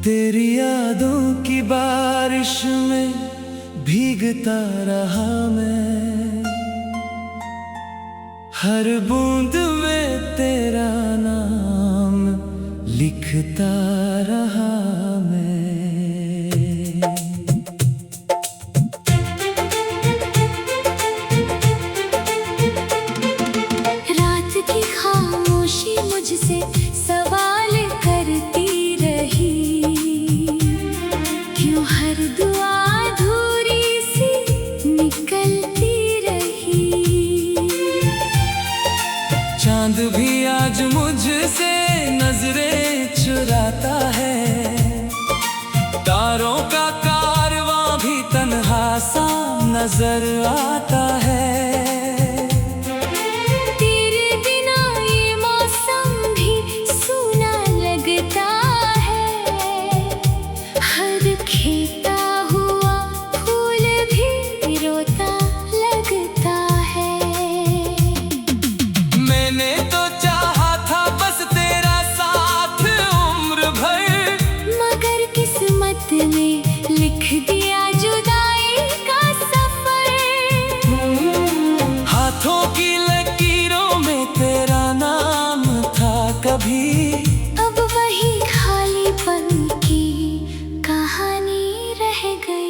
तेरी यादों की बारिश में भीगता रहा मैं, हर बूंद में तेरा नाम लिखता रहा मैं। रात की खामोशी मुझसे सवाल करती रही, क्यों हर दुआ अधूरी सी निकलती रही। चांद भी आज मुझसे नजरें चुराता है, तारों का कारवां भी तन्हा सा नजर आता है। तेरे बिना ये मौसम भी सूना लगता है, हर खिलता हुआ फूल भी रोता लगता है। मैंने तो चाहा था बस तेरा साथ उम्र भर, मगर किस्मत ने लिख दिया जुदाई का सफर। हाथों की लकीरों में तेरा नाम था कभी, अब वही खालीपन की कहानी रह गई।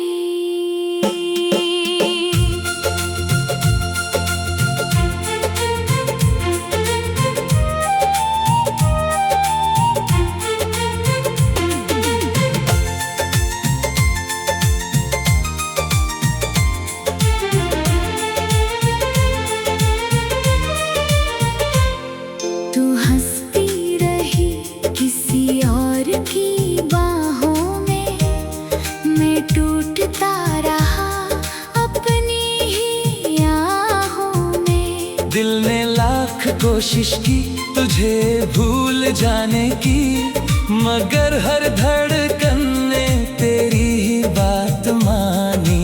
तू हंसती रही किसी और की बाहों में, मैं टूटता रहा अपनी ही आहों में। दिल ने लाख कोशिश की तुझे भूल जाने की, मगर हर धड़कन ने तेरी ही बात मानी।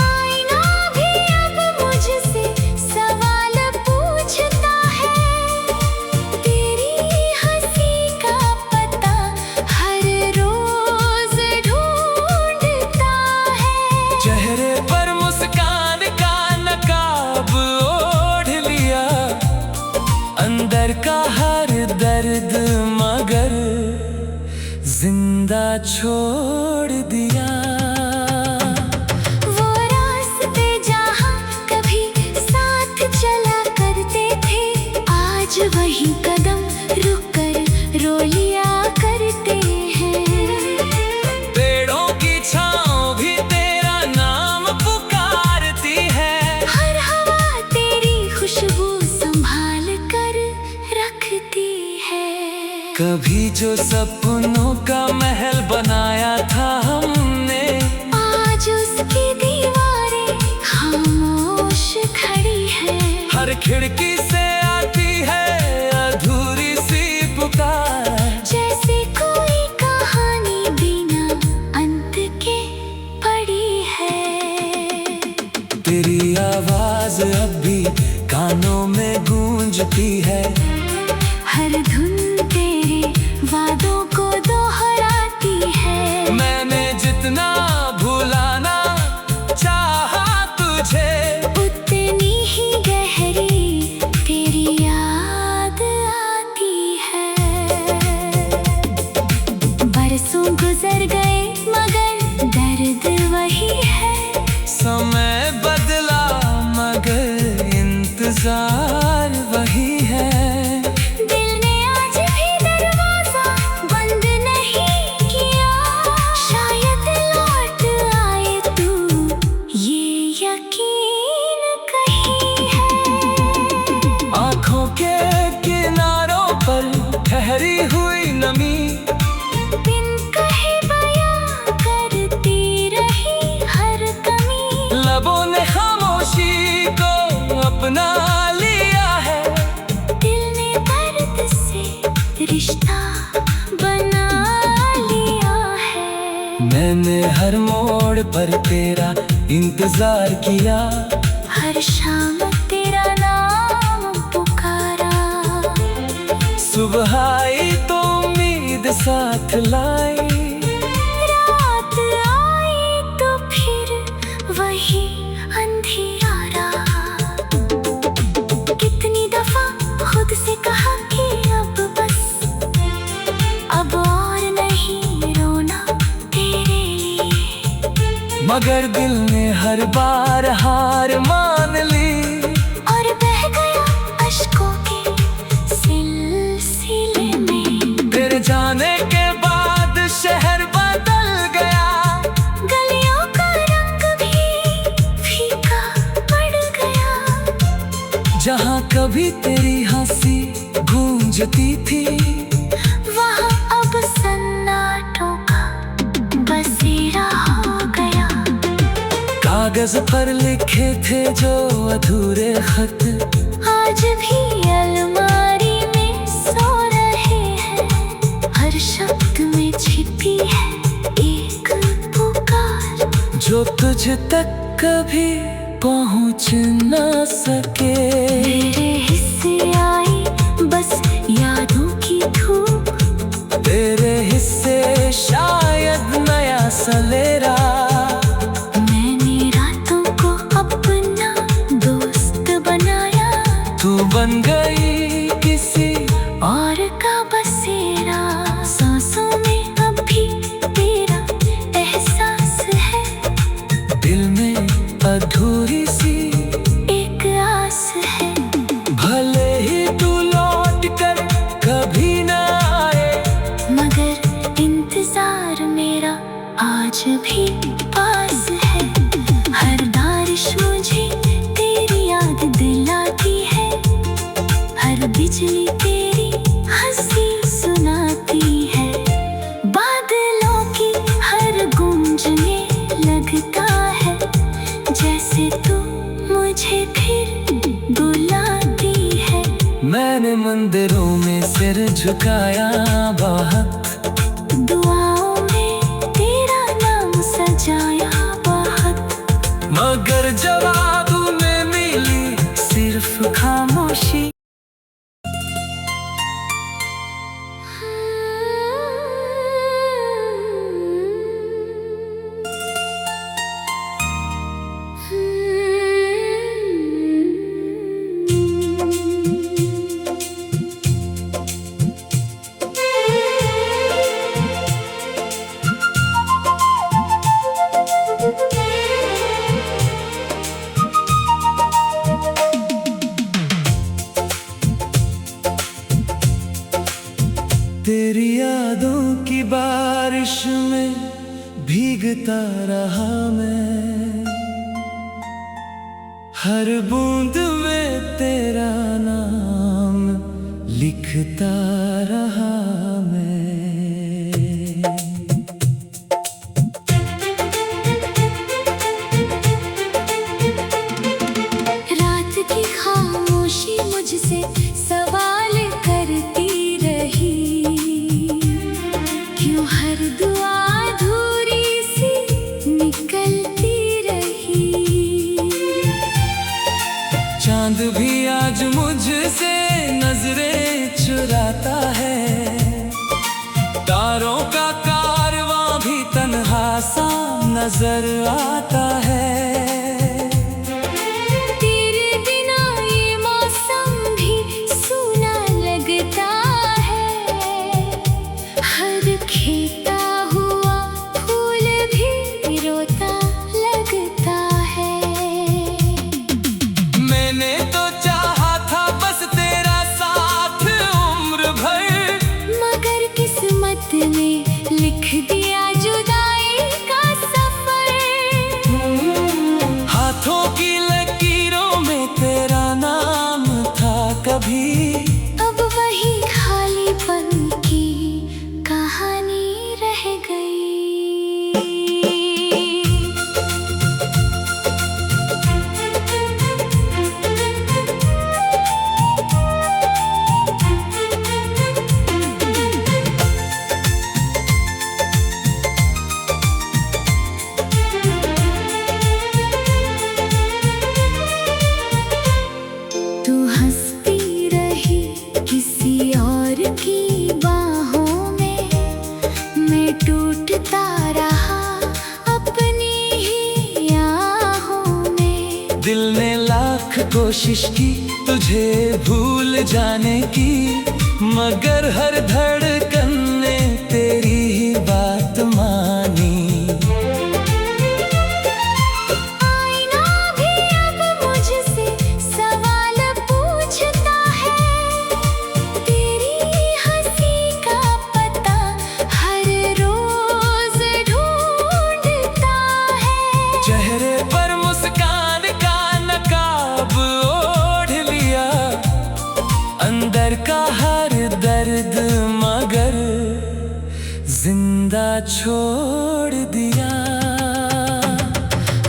आईना भी अब मुझसे सवाल पूछता है, तेरी हंसी का पता हर रोज ढूंढता है। चेहरे पर मुस्कान का नकाब ओढ़ लिया, अंदर का हर दर्द मगर जिंदा छोड़ दिया। वो रास्ते जहाँ कभी साथ चला करते थे, आज वही कदम रुक कर रो लिया करते हैं। पेड़ों की छांव भी तेरा नाम पुकारती है, हर हवा तेरी खुशबू संभाल कर रखती है। कभी जो सपनों का महल बनाया था हमने, आज उसकी दीवारें खामोश खड़ी है। हर खिड़की से आती है अधूरी सी पुकार, जैसे कोई कहानी बिना अंत के पड़ी है। तेरी आवाज अब भी कानों में गूंजती है, हर धुन तेरे वादों को दोहराती है। मैंने जितना भुलाना चाहा तुझे, उतनी ही गहरी तेरी याद आती है। बरसों गुजर गए मगर दर्द वही है, समय बदला मगर इंतजार वही है। दिल ने आज भी दरवाजा बंद नहीं किया, शायद लौट आए तू ये यकीन कहीं है। आँखों के किनारों पर ठहरी हुई नमी, बिन कहे बयां करती रही हर कमी। लबों ने खामोशी को अपना लिया है, दिल ने दर्द से रिश्ता बना लिया है। मैंने हर मोड़ पर तेरा इंतजार किया, हर शाम तेरा नाम पुकारा। सुबह आई तो साथ लाई। रात आई तो फिर वही अंधियारा। कितनी दफा खुद से कहा कि अब बस, अब और नहीं रोना तेरे लिए। मगर दिल ने हर बार हार मान ली और बह गया अश्कों के सिलसिले में। तेरे जाने के बाद शहर बदल गया, गलियों का रंग भी फीका पड़ गया। जहाँ कभी तेरी हंसी गूंजती थी, वहाँ अब सन्नाटों का बसेरा हो गया। कागज पर लिखे थे जो अधूरे खत, आज भी अलमारी में सो रहे हैं। हर शब्द में छिपी है एक पुकार, जो तुझ तक कभी पहुँच न सके। मेरे हिस्से आई बस यादों की धूप, तेरे हिस्से शायद नया सवेरा। मैंने रातों को अपना दोस्त बनाया, तू बन गई किसी और का बसेरा। सांसों में अब भी तेरा एहसास है, दिल में अधूरी सी एक आस है। भले ही तू लौट कर कभी न आए, मगर इंतजार मेरा आज भी पास है। हर बारिश मुझे तेरी याद दिलाती है, हर बिजली तेरी हंसी सुनाती है। बादलों की हर गूंजने लगता है, जैसे तू मुझे फिर बुलाती है। मैंने मंदिरों में सिर झुकाया बहुत, दुआओं में तेरा नाम सजाया बहुत, मगर जवाब में मिली सिर्फ खामोशी। तेरी यादों की बारिश में भीगता रहा मैं, हर बूंद में तेरा नाम लिखता रहा मैं। रात की खामोशी मुझसे सवाल करती रही, क्यों हर दुआ अधूरी सी निकलती रही। चांद भी आज मुझसे नजरें चुराता है, तारों का कारवां भी तन्हा सा नजर आता है। तेरे बिना ये मौसम भी सूना लगता है, हर खिलता हुआ फूल भी रोता लगता है। मैंने तो चाहा था बस तेरा साथ उम्र भर, मगर किस्मत ने लिख दिया जुदाई का सफर। कोशिश की तुझे भूल जाने की, मगर हर धड़कन ने तेरी ही बात मानी। आईना भी अब मुझसे सवाल पूछता है, तेरी हंसी का पता हर रोज ढूंढता है। चेहरे पर मुस्कान का नकाब ओढ़ लिया, अंदर का हर दर्द मगर जिंदा छोड़ दिया।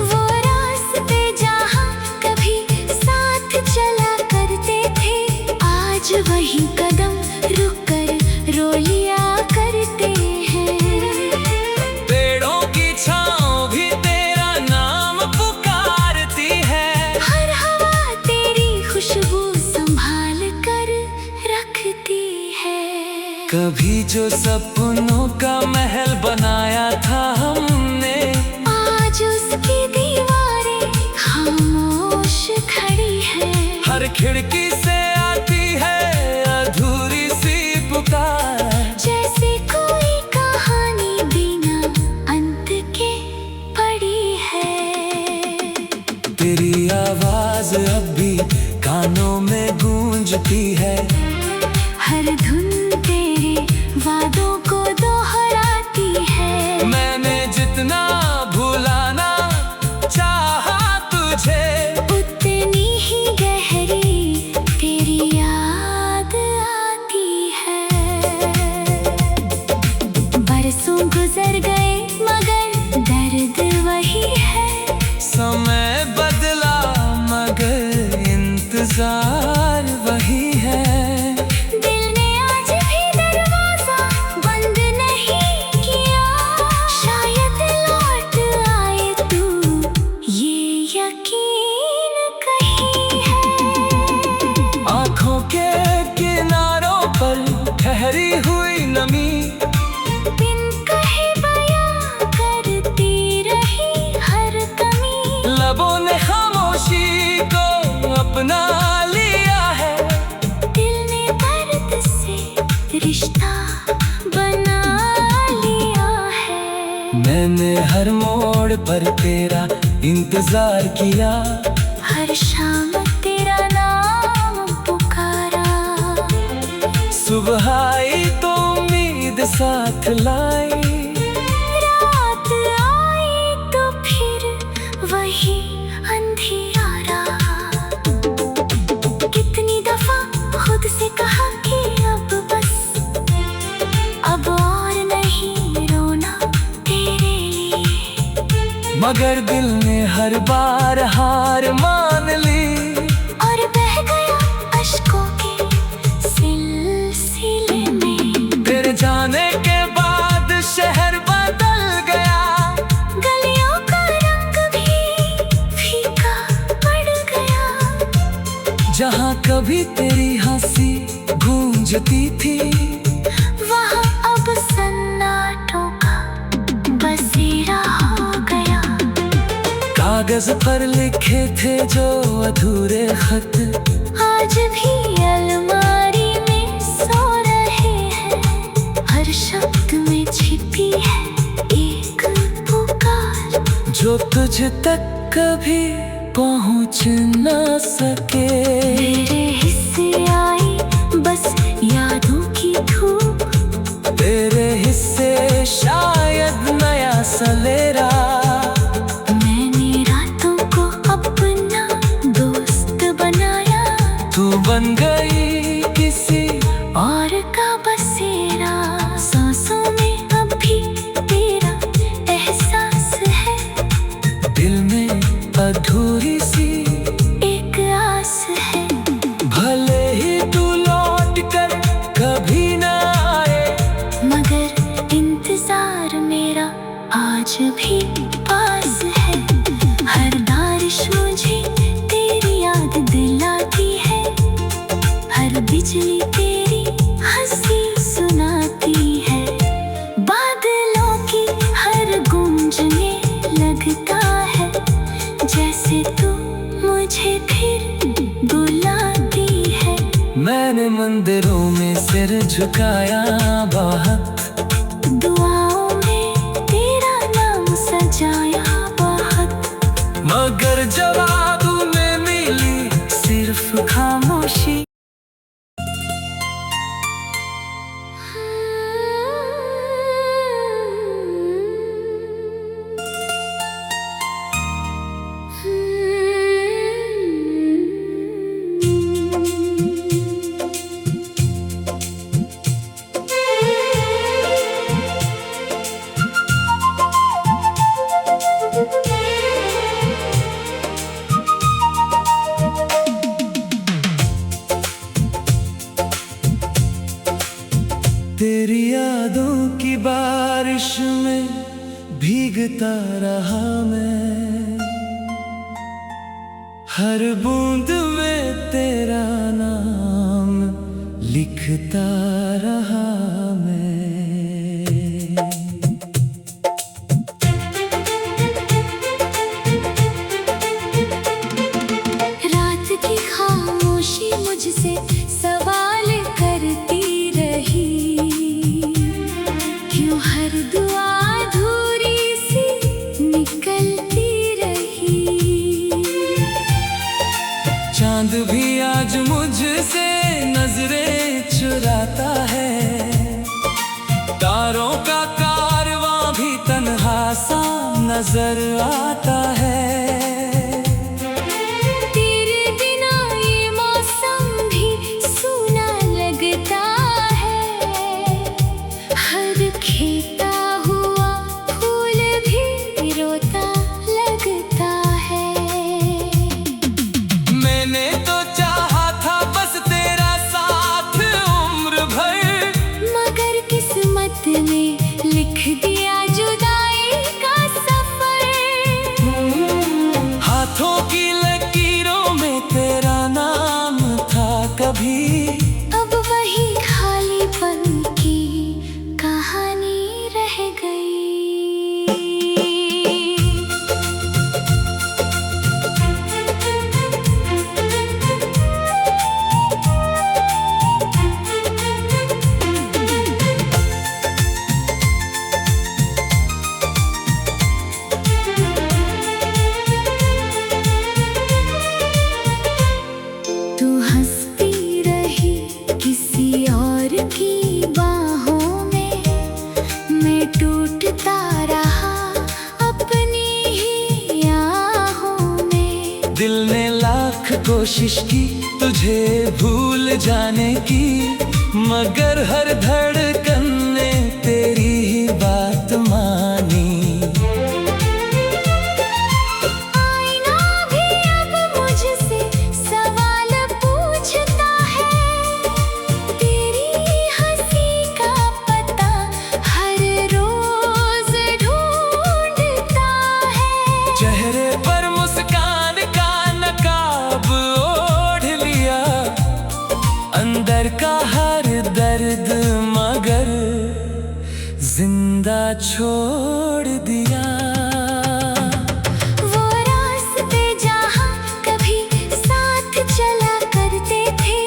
वो रास्ते जहाँ कभी साथ चला करते थे, आज वही कदम रुक कर रो लिया करते हैं। पेड़ों की छाँव भी तेरा नाम पुकारती है, हर हवा तेरी खुशबू संभाल कर रखती है। कभी जो सपनों का महल बनाया था हमने, आज उसकी दीवारें खामोश खड़ी है। हर खिड़की से आती है अधूरी सी पुकार, जैसे कोई कहानी बिना अंत के पड़ी है। तेरी आवाज अब भी कानों में गूंजती है, हर धुन तेरे वादों को दोहराती है। मैंने जितना भुलाना चाहा तुझे, उतनी ही गहरी तेरी याद आती है। बरसों गुजर गए मगर दर्द वही है। समय बदला मगर इंतजार वही है। दिल ने आज भी दरवाजा बंद नहीं किया, शायद लौट आए तू ये यकीन कहीं है। आँखों के किनारों पर ठहरी हुई नमी, बिन कहे बयां करती रही हर कमी। लबों ने खामोशी को अपना लिया है, दिल ने दर्द से रिश्ता बना लिया है। मैंने हर मोड़ पर तेरा इंतजार किया, हर शाम तेरा नाम पुकारा। सुबह आई तो उम्मीद साथ लाई, रात आई तो फिर वही अंधियारा। कितनी दफा खुद से कहा कि अब बस, अब और नहीं रोना तेरे लिए। मगर दिल ने हर बार हार मान ली, और बह गया अश्कों के सिलसिले में। तेरे जाने के बाद शहर बदल गया, गलियों का रंग भी फीका पड़ गया। जहाँ कभी तेरी हंसी गूंजती थी, वहाँ अब सन्नाटों का बसेरा हो गया। कागज पर लिखे थे जो अधूरे खत, आज भी अलमारी में सो रहे हैं। हर शब्द में छिपी है एक पुकार, जो तुझ तक कभी पहुँच न सके। मेरे हिस्से आई बस यादों की धूप, तेरे हिस्से शायद नया सवेरा। मैंने रातों को अपना दोस्त बनाया, तू बन गई किसी और का बसेरा। सांसों में अब भी तेरा एहसास है, दिल में अधूरी सी एक आस है। भले ही तू लौट कर कभी न आए, मगर इंतजार मेरा आज भी पास है। हर बारिश मुझे तेरी याद दिलाती है, हर बिजली तेरी हंसी सुनाती है। बादलों की हर गूंजने लगता है, जैसे तू मुझे फिर मैंने मंदिरों में सिर झुकाया बहुत, दुआओं में तेरा नाम सजाया बहुत, मगर जवाब में मिली सिर्फ खामोशी। तेरी यादों की बारिश में भीगता रहा मैं, हर बूंद में तेरा नाम लिखता रहा मैं। रात की खामोशी मुझसे सवाल करती रही, क्यों हर दुआ अधूरी सी निकलती रही। चांद भी आज मुझसे नजरें चुराता है, तारों का कारवां भी तन्हा सा नजर आता है। तेरे बिना ये मौसम भी सूना लगता है, हर खिलता हुआ फूल भी रोता लगता है। मैंने तो चाहा था बस तेरा साथ उम्र भर, मगर किस्मत ने लिख दिया जुदाई का सफर। हाथों की लकीरों में तेरा नाम था कभी, अब वही खालीपन की कहानी रह गई। तू हंसती रही किसी और की बाहों में, मैं टूटता रहा अपनी ही आहों में। दिल ने लाख कोशिश की तुझे भूल जाने की, मगर हर धड़कन ने तेरी ही बात मानी। आईना भी अब मुझसे सवाल पूछता है, तेरी हंसी का पता हर रोज ढूंढता है। चेहरे पर मुस्कान का नकाब ओढ़ लिया, अंदर का हर दर्द मगर जिंदा छोड़ दिया। वो रास्ते जहाँ कभी साथ चला करते थे,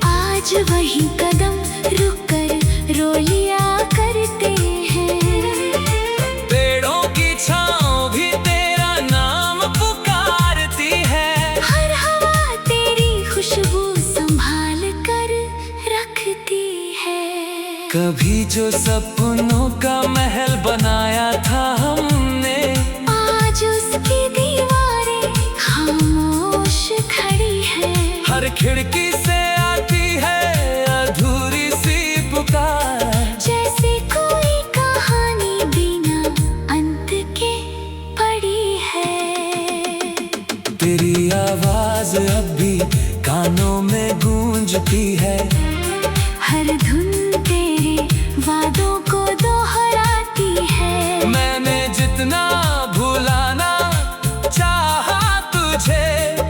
आज वही कदम रुक कर रो लिया करते हैं। पेड़ों की छाँव भी तेरा नाम पुकारती है, हर हवा तेरी खुशबू संभाल कर रखती है। कभी जो सपनों का महल बनाया था हमने, आज उसकी दीवारें खामोश खड़ी है। हर खिड़की से आती है अधूरी सी पुकार, जैसे कोई कहानी बिना अंत के पड़ी है। तेरी आवाज अब भी कानों में गूंजती है, हर धुन तेरे वादों को दोहराती है। मैंने जितना भुलाना चाहा तुझे,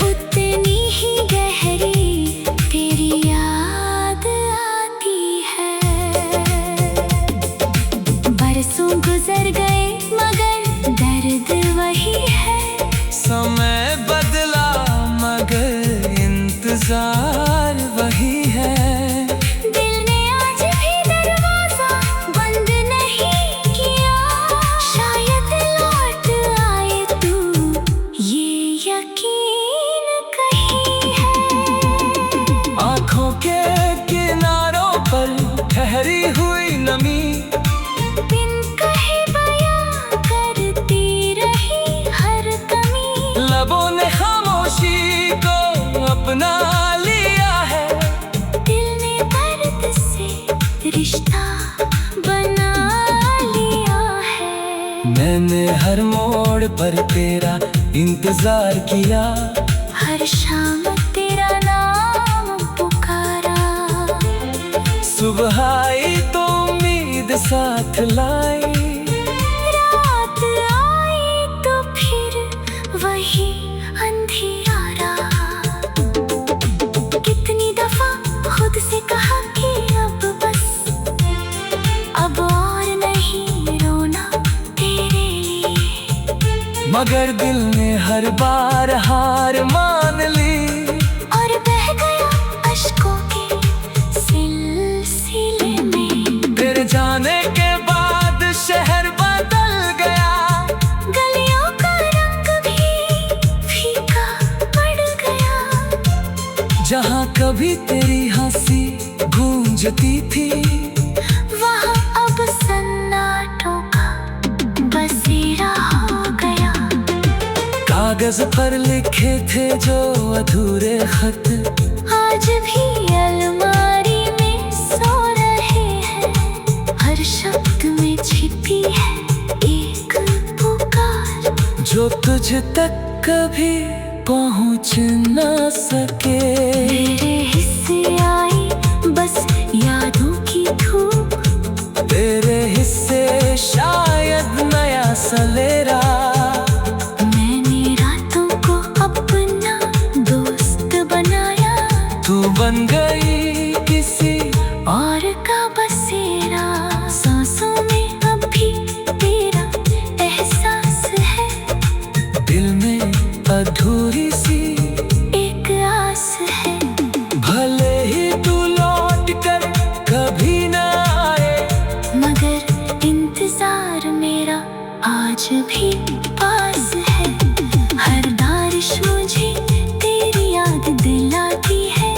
उतनी ही गहरी तेरी याद आती है। बरसों गुजर गए मगर दर्द वही है, समय बदला मगर इंतजार वही है। मैंने हर मोड़ पर तेरा इंतजार किया, हर शाम तेरा नाम पुकारा। सुबह आई तो उम्मीद साथ लाई, रात आई तो फिर वही अंधियारा। कितनी दफा खुद से कहा कि अब बस, अब और नहीं रोना तेरे लिए, मगर दिल ने हर बार हार मान ली, और बह गया अश्कों के सिलसिले में। तेरे जाने के बाद शहर बदल गया, गलियों का रंग भी फीका पड़ गया। जहाँ कभी तेरी हंसी गूंजती थी, वहाँ अब सन्नाटों का बसेरा हो गया। कागज पर लिखे थे जो अधूरे खत, आज भी अलमारी में सो रहे हैं। हर शब्द में छिपी है एक पुकार, जो तुझ तक कभी पहुँच न सके। मेरे हिस्से आई बस यादों की धूप, तेरे हिस्से शायद नया सवेरा। मैंने रातों को अपना दोस्त बनाया, तू बन गई किसी और का बसेरा। सांसों में अब भी तेरा एहसास है, दिल में अधूरी सी एक आस है। भले ही तू लौट कर कभी न आए, मगर इंतजार मेरा आज भी पास है। हर बारिश मुझे तेरी याद दिलाती है,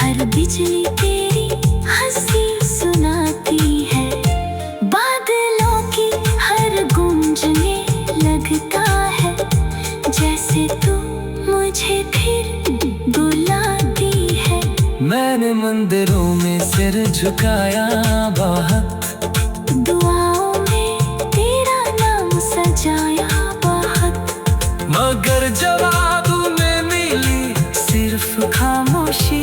हर बिजली तेरी हंसी सुनाती है। बादलों की हर गूंजने लगता है, जैसे तू मुझे फिर बुलाती है। मैंने मंदिरों में सिर झुकाया बहुत, दुआओं में तेरा नाम सजाया बहुत, मगर जवाब में मिली सिर्फ खामोशी।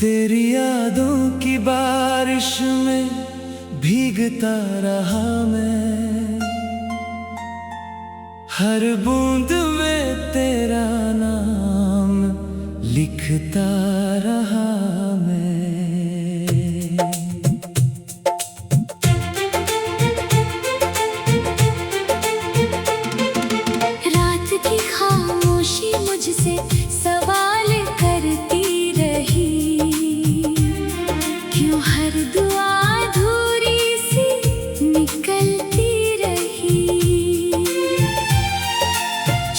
तेरी यादों की बारिश में भीगता रहा मैं, हर बूंद में तेरा नाम लिखता रहा मैं। रात की खामोशी मुझसे सवाल करती रही, क्यों हर दुआ अधूरी सी निकलती रही।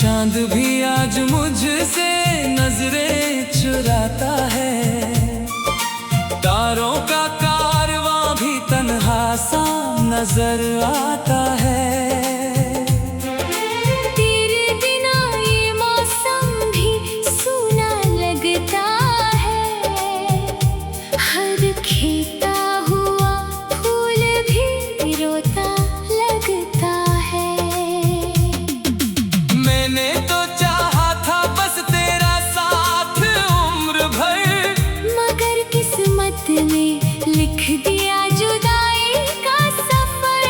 चांद भी आज मुझसे नजरें चुराता है, तारों का कारवां भी तन्हा सा नजर आता है। तेरे बिना ये मौसम भी सूना लगता है, हर खिलता हुआ फूल भी रोता लगता है। मैंने तो चाहा था बस तेरा साथ उम्र भर, मगर किस्मत ने लिख दिया जुदाई का सफर।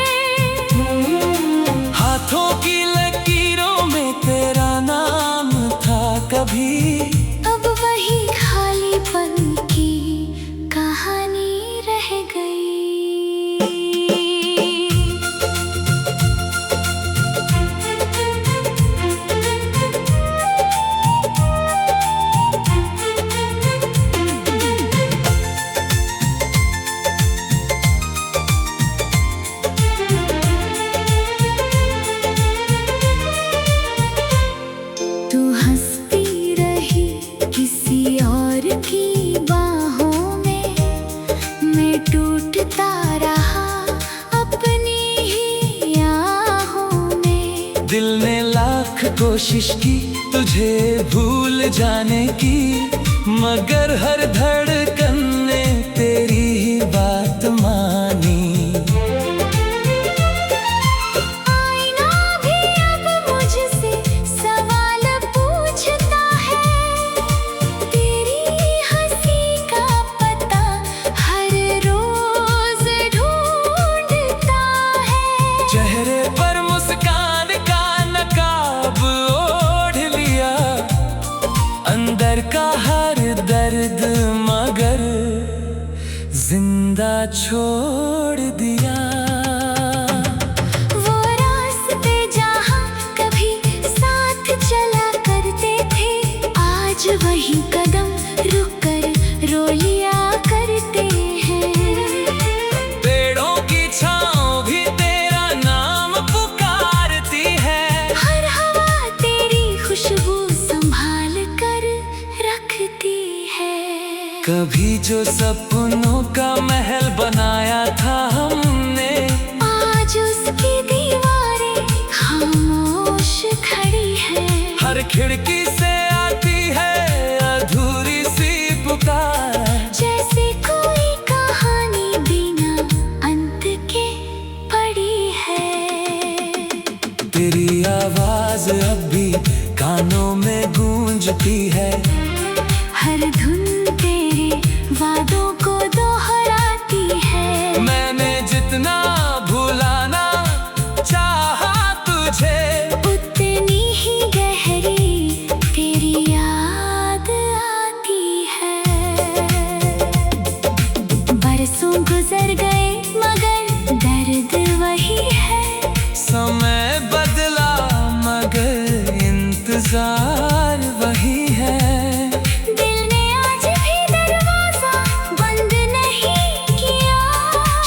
किसी और की बाहों में मैं टूटता रहा अपनी ही आहों में। दिल ने लाख कोशिश की तुझे भूल जाने की, मगर हर धड़कन ने तेरी ही बात मानी। आईना भी अब मुझसे सवाल पूछता है, तेरी हंसी का पता हर रोज ढूंढता है। चेहरे पर मुस्कान का नकाब ओढ़ लिया, अंदर का हर दर्द मगर जिंदा छोड़ दिया। वो रास्ते जहाँ कभी साथ चला करते थे, आज वही कदम रुक कर रो लिया करते हैं। पेड़ों की छाँव भी तेरा नाम पुकारती है, हर हवा तेरी खुशबू संभाल कर रखती है। कभी जो सपनों का महल बनाया था हमने, आज उसकी दीवारें खामोश खड़ी है। हर खिड़की से आती है अधूरी सी पुकार, जैसे कोई कहानी बिना अंत के पड़ी है। तेरी आवाज अब भी कानों में गूंजती है, हर धुन तेरे वादों को दोहराती है। मैंने जितना भुलाना चाहा तुझे, उतनी ही गहरी तेरी याद आती है। बरसों गुजर गए मगर दर्द वही है। समय बदला मगर इंतजार वही है। दिल ने आज भी दरवाजा बंद नहीं किया,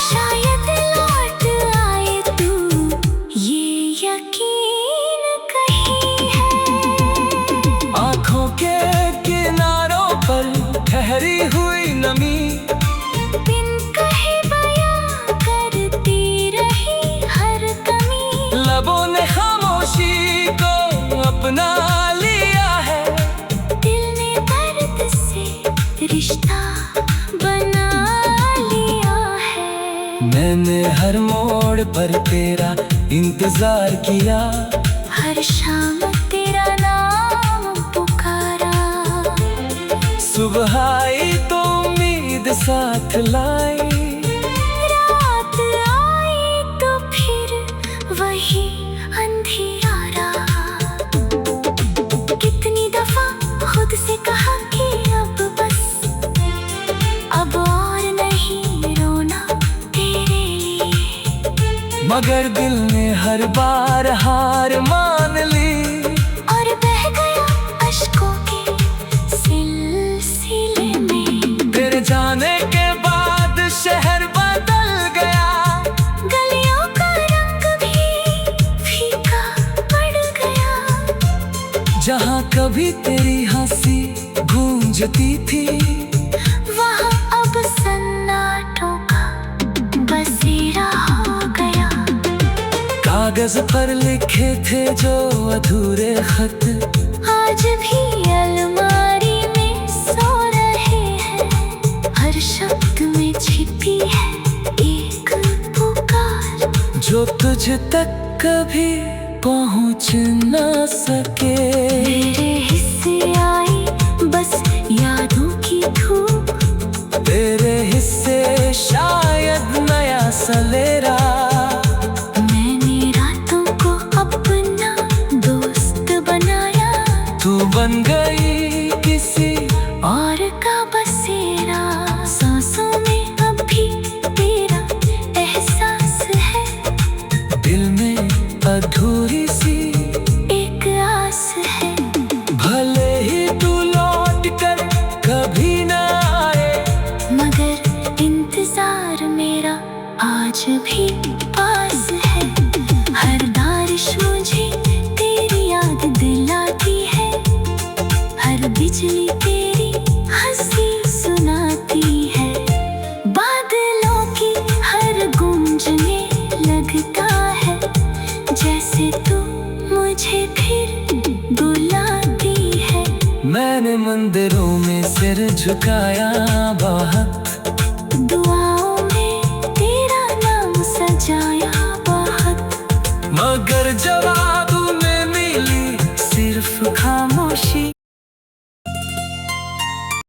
शायद लौट आए तू ये यकीन कहीं है। आँखों के किनारों पर ठहरी हुई नमी, बिन कहे बयां करती रही हर कमी। लबों ने खामोशी को अपना लिया है, दिल ने दर्द से रिश्ता बना लिया है। मैंने हर मोड़ पर तेरा इंतजार किया, हर शाम तेरा नाम पुकारा। सुबह आई तो उम्मीद साथ लाई, रात आई तो फिर वही अंधियारा। कितनी दफा खुद से कहा कि अब बस, अब और नहीं रोना तेरे लिए। मगर दिल ने हर बार हार मान ली, और बह गया अश्कों के सिलसिले में। तेरे जाने के बाद शहर बदल गया, गलियों का रंग भी फीका पड़ गया। जहाँ कभी तेरी हंसी गूंजती थी, वहाँ अब सन्नाटों का बसेरा हो गया। कागज पर लिखे थे जो अधूरे खत, आज भी अलमारी में सो रहे हैं। हर शब्द में छिपी है एक पुकार, जो तुझ तक कभी पहुँच न सके। मेरे हिस्से आई बस यादों की धूप, तेरे हिस्से शायद नया सवेरा। मैंने रातों को अपना दोस्त बनाया, तू बन गई किसी और का बसेरा। सांसों में अब भी तेरा एहसास है, दिल में अधूरी सी एक आस है। भले ही तू लौट कर कभी न आए, मगर इंतजार मेरा आज भी मंदिरों में सिर झुकाया बहुत, दुआओं में तेरा नाम सजाया बहुत। मगर जब